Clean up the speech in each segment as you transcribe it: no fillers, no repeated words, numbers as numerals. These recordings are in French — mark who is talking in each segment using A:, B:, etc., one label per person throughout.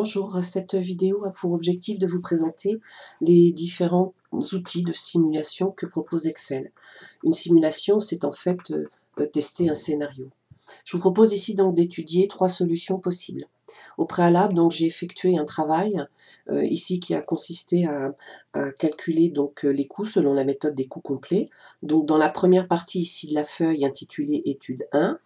A: Bonjour, cette vidéo a pour objectif de vous présenter les différents outils de simulation que propose Excel. Une simulation, c'est en fait tester un scénario. Je vous propose ici donc d'étudier 3 solutions possibles. Au préalable, donc j'ai effectué un travail ici qui a consisté à calculer donc les coûts selon la méthode des coûts complets. Donc dans la première partie ici de la feuille intitulée étude 1,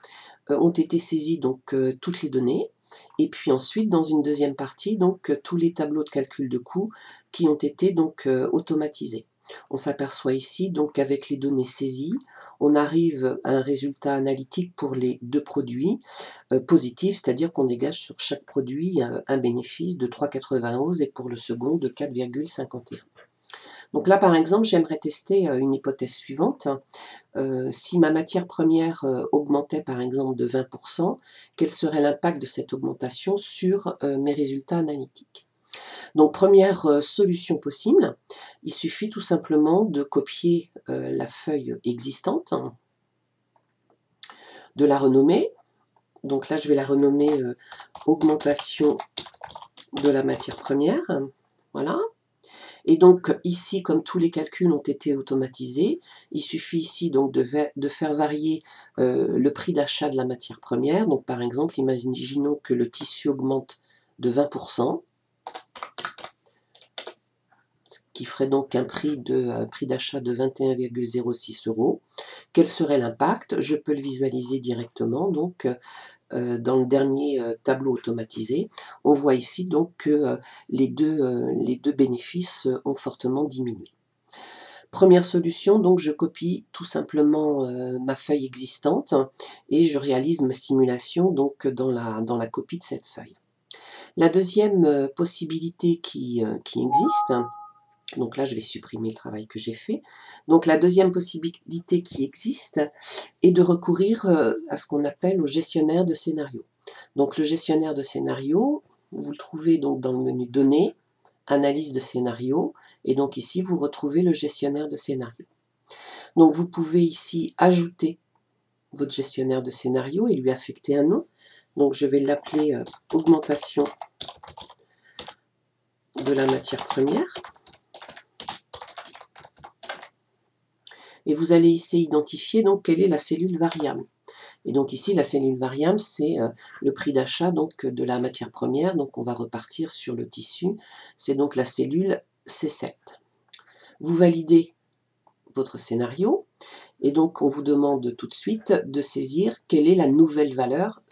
A: ont été saisies donc toutes les données. Et puis ensuite, dans une deuxième partie, donc tous les tableaux de calcul de coûts qui ont été donc automatisés. On s'aperçoit ici donc qu'avec les données saisies, on arrive à un résultat analytique pour les deux produits positif, c'est-à-dire qu'on dégage sur chaque produit un bénéfice de 3,91 et pour le second de 4,51. Donc là, par exemple, j'aimerais tester une hypothèse suivante. Si ma matière première augmentait par exemple de 20%, quel serait l'impact de cette augmentation sur mes résultats analytiques? Donc première solution possible, il suffit tout simplement de copier la feuille existante, de la renommer. Donc là, je vais la renommer augmentation de la matière première. Voilà. Et donc ici, comme tous les calculs ont été automatisés, il suffit ici donc de faire varier le prix d'achat de la matière première. Donc par exemple, imaginons que le tissu augmente de 20%, ce qui ferait donc un prix d'achat de 21,06 €. Quel serait l'impact? Je peux le visualiser directement donc dans le dernier tableau automatisé. On voit ici donc que les deux bénéfices ont fortement diminué. Première solution, donc je copie tout simplement ma feuille existante et je réalise ma simulation donc dans la copie de cette feuille. La deuxième possibilité qui existe, donc là je vais supprimer le travail que j'ai fait, donc la deuxième possibilité qui existe est de recourir à ce qu'on appelle au gestionnaire de scénario. Donc le gestionnaire de scénario, vous le trouvez donc dans le menu Données, Analyse de scénario, et donc ici vous retrouvez le gestionnaire de scénario. Donc vous pouvez ici ajouter votre gestionnaire de scénario et lui affecter un nom. Donc je vais l'appeler augmentation de la matière première. Et vous allez ici identifier donc quelle est la cellule variable. Et donc ici, la cellule variable, c'est le prix d'achat donc de la matière première. Donc on va repartir sur le tissu. C'est donc la cellule C7. Vous validez votre scénario et donc on vous demande tout de suite de saisir quelle est la nouvelle valeur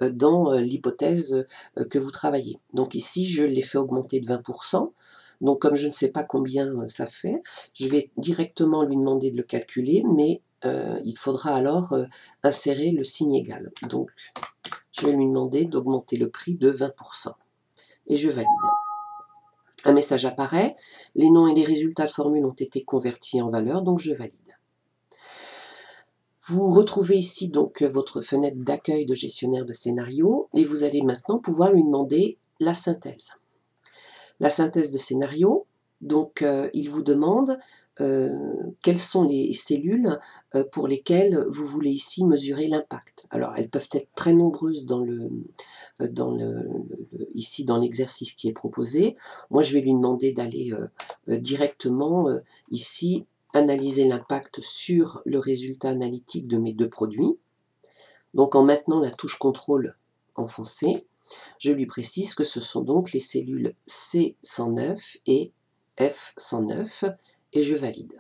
A: dans l'hypothèse que vous travaillez. Donc ici, je l'ai fait augmenter de 20%. Donc comme je ne sais pas combien ça fait, je vais directement lui demander de le calculer, mais il faudra alors insérer le signe égal. Donc je vais lui demander d'augmenter le prix de 20%. Et je valide. Un message apparaît, les noms et les résultats de formule ont été convertis en valeur, donc je valide. Vous retrouvez ici donc votre fenêtre d'accueil de gestionnaire de scénario et vous allez maintenant pouvoir lui demander la synthèse. La synthèse de scénario, donc il vous demande quelles sont les cellules pour lesquelles vous voulez ici mesurer l'impact. Alors elles peuvent être très nombreuses ici dans l'exercice qui est proposé. Moi je vais lui demander d'aller directement ici analyser l'impact sur le résultat analytique de mes deux produits. Donc en maintenant la touche contrôle enfoncée, je lui précise que ce sont donc les cellules C109 et F109 et je valide.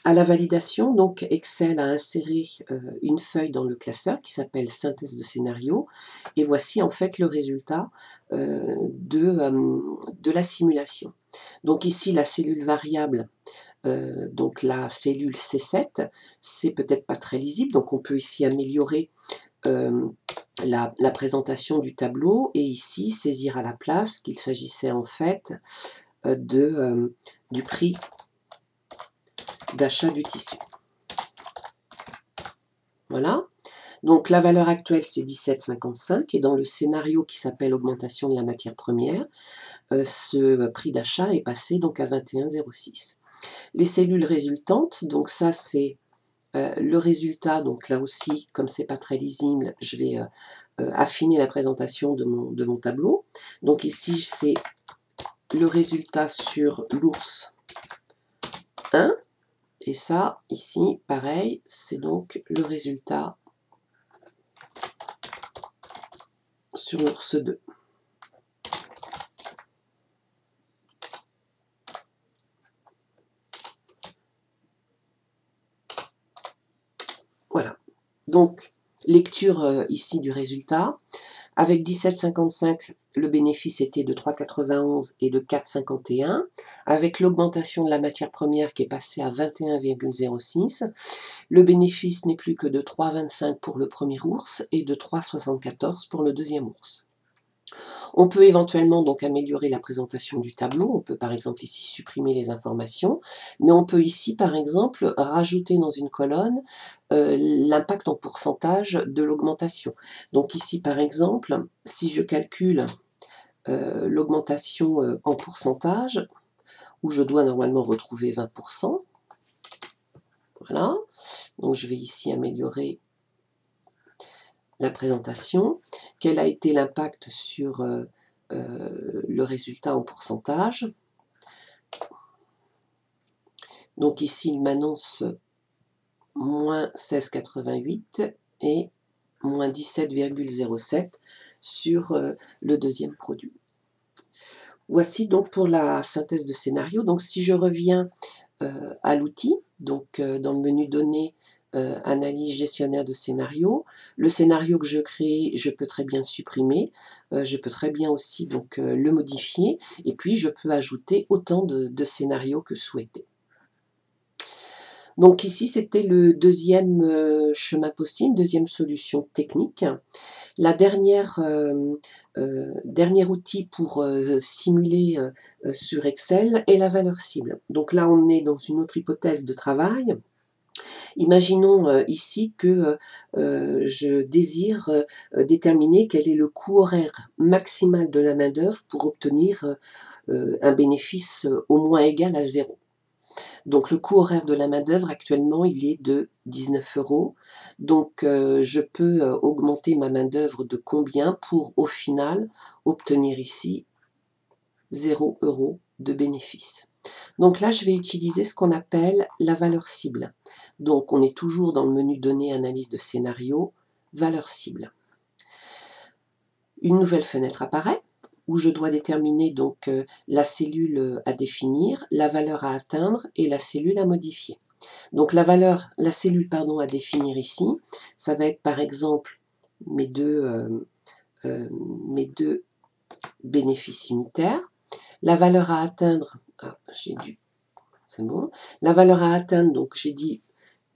A: À la validation, donc Excel a inséré une feuille dans le classeur qui s'appelle synthèse de scénario et voici en fait le résultat de la simulation. Donc ici la cellule variable, donc la cellule C7, c'est peut-être pas très lisible, donc on peut ici améliorer la présentation du tableau et ici saisir à la place qu'il s'agissait en fait du prix d'achat du tissu. Voilà, donc la valeur actuelle c'est 17,55 et dans le scénario qui s'appelle augmentation de la matière première, ce prix d'achat est passé donc à 21,06. Les cellules résultantes, donc ça c'est Le résultat, donc là aussi, comme c'est pas très lisible, je vais affiner la présentation de mon tableau. Donc ici, c'est le résultat sur l'ours 1. Et ça, ici, pareil, c'est donc le résultat sur l'ours 2. Voilà. Donc, lecture ici du résultat. Avec 17,55, le bénéfice était de 3,91 et de 4,51. Avec l'augmentation de la matière première qui est passée à 21,06, le bénéfice n'est plus que de 3,25 pour le premier ours et de 3,74 pour le deuxième ours. On peut éventuellement donc améliorer la présentation du tableau. On peut par exemple ici supprimer les informations, mais on peut ici par exemple rajouter dans une colonne l'impact en pourcentage de l'augmentation. Donc ici par exemple, si je calcule l'augmentation en pourcentage, où je dois normalement retrouver 20%, voilà, donc je vais ici améliorer la présentation. Quel a été l'impact sur le résultat en pourcentage? Donc ici, il m'annonce moins 16,88 et moins 17,07 sur le deuxième produit. Voici donc pour la synthèse de scénario. Donc si je reviens à l'outil, donc dans le menu données, analyse gestionnaire de scénario. Le scénario que je crée, je peux très bien le supprimer. Je peux très bien aussi donc le modifier. Et puis je peux ajouter autant de scénarios que souhaité. Donc ici, c'était le deuxième chemin possible, deuxième solution technique. La dernier outil pour simuler sur Excel est la valeur cible. Donc là, on est dans une autre hypothèse de travail. Imaginons ici que je désire déterminer quel est le coût horaire maximal de la main-d'œuvre pour obtenir un bénéfice au moins égal à 0. Donc le coût horaire de la main-d'œuvre actuellement, il est de 19 €. Donc je peux augmenter ma main-d'œuvre de combien pour au final obtenir ici 0 € de bénéfice. Donc là, je vais utiliser ce qu'on appelle la valeur cible. Donc on est toujours dans le menu données, analyse de scénario, valeur cible. Une nouvelle fenêtre apparaît où je dois déterminer donc la cellule à définir, la valeur à atteindre et la cellule à modifier. Donc la cellule à définir ici, ça va être par exemple mes deux bénéfices unitaires. La valeur à atteindre, c'est bon. La valeur à atteindre, donc j'ai dit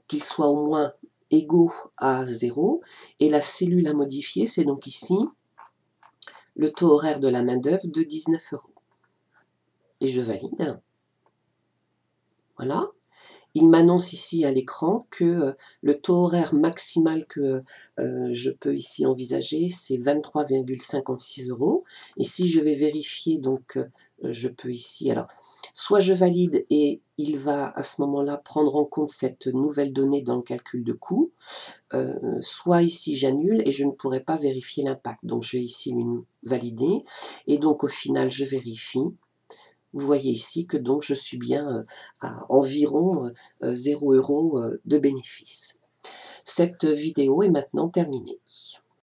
A: qu'ils soient au moins égaux à 0. Et la cellule à modifier, c'est donc ici le taux horaire de la main-d'œuvre de 19 €. Et je valide. Voilà. Il m'annonce ici à l'écran que le taux horaire maximal que je peux ici envisager, c'est 23,56 €. Et si je vais vérifier, donc je peux ici, alors, soit je valide et il va à ce moment-là prendre en compte cette nouvelle donnée dans le calcul de coût, soit ici j'annule et je ne pourrai pas vérifier l'impact. Donc je vais ici valider et donc au final je vérifie. Vous voyez ici que donc je suis bien à environ 0 € de bénéfice. Cette vidéo est maintenant terminée.